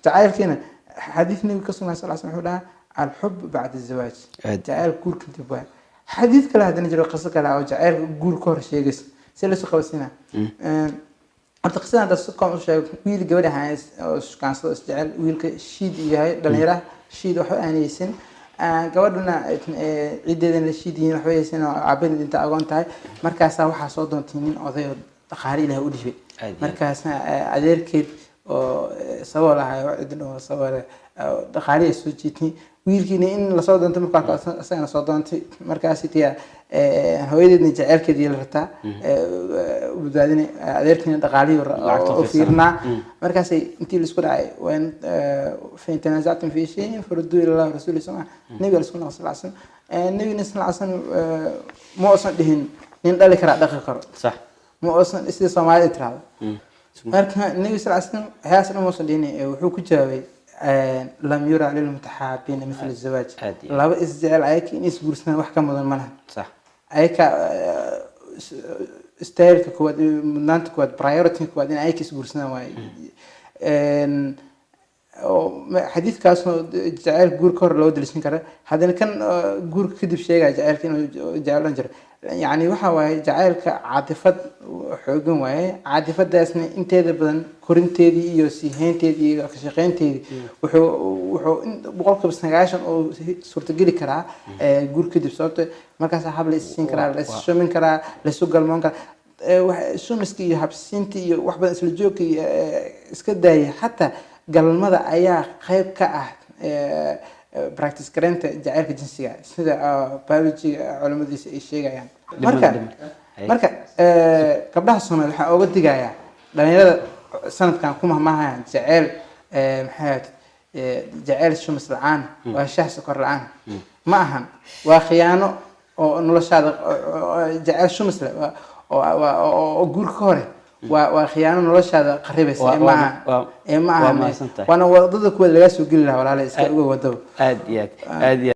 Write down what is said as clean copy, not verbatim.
تعال كنا حديث النبي صلى الله عليه وسلم الحب بعد الزواج تعال كل كنت بقى حديث كلا هذا نجرب قصة كلا أو تعال قول كور شيء قص سلسلة قوسنا أعتقد هذا السكان شيء ويل جوده هاي كان صار تعال ويل شيد يهاي دليره شيد وحق يعني سن gabadhuna ciideedana la shiidiin wax weeysan oo cabin inta agoon tahay markaas waxa soo doontay nin oday oo dhaqaale ilaahay u dhibay markaas adeerkeed oo sabab lahaay cidna sabab dhaqaale soo jiitay wiilkiina in la soo doonto markaas asagana soo doontay markaas tiya hooyadeedna jaceelkeedii la rataa badbaadinay adeerkiina dhaqaalihi oo fiirnaa markaas intii la isku dhacay waan في تنازعتم في شيء فردوا إلى الله ورسوله سمع النبي صلى الله عليه وسلم النبي صلى الله عليه وسلم مو أصلا دهين ذلك رأى دقيقة صح مو أصلا استثمار ما يترى لكن النبي صلى الله عليه وسلم هذا مو أصلا دهين وحو كجاوي لم يرى للمتحابين مثل الزواج لا بإزعل عليك إن يسبور سنة وحكم مدن منها صح عليك استايلك كواد منانتك كواد برايورتي كواد إن عليك يسبور سنة واي حديث كاسو جعل جور كور لو دلسين كره هذا كان جور كذب شيء جعل كانوا جعل انجر يعني waxa way jacaylka caadifad xoogan way caadifadaasna inteeda badan korinteedii iyo siiheynteedii iyo ka shaqeynteedii wuxuu boqolkiiba 90 oo suurtagali kara guur kadib sababtoo markaas hab la siin kara la shumin kara la soo galmoon kara shumiski iyo habsinti iyo wax badan isla joogay iska daayay hatta galmada ayaa qayb ka ah practice karanta jacaylka jinsiga sida biology culimadiisa ay sheegayaan marka gabdhaha Soomaaliyeed waxa uga digaya dhalinyarada sanadkan ku mahmaahayaan jacayl maxaad jacayl shumis la'aan waa shakhsi kor la'aan ma ahan waa khiyaano oo noloshaada jacayl shumis oo guurka hore وخيانة نرشة قريبة ما وانا وضد كل اللي جالس يقول له ولا لا يسكت ودو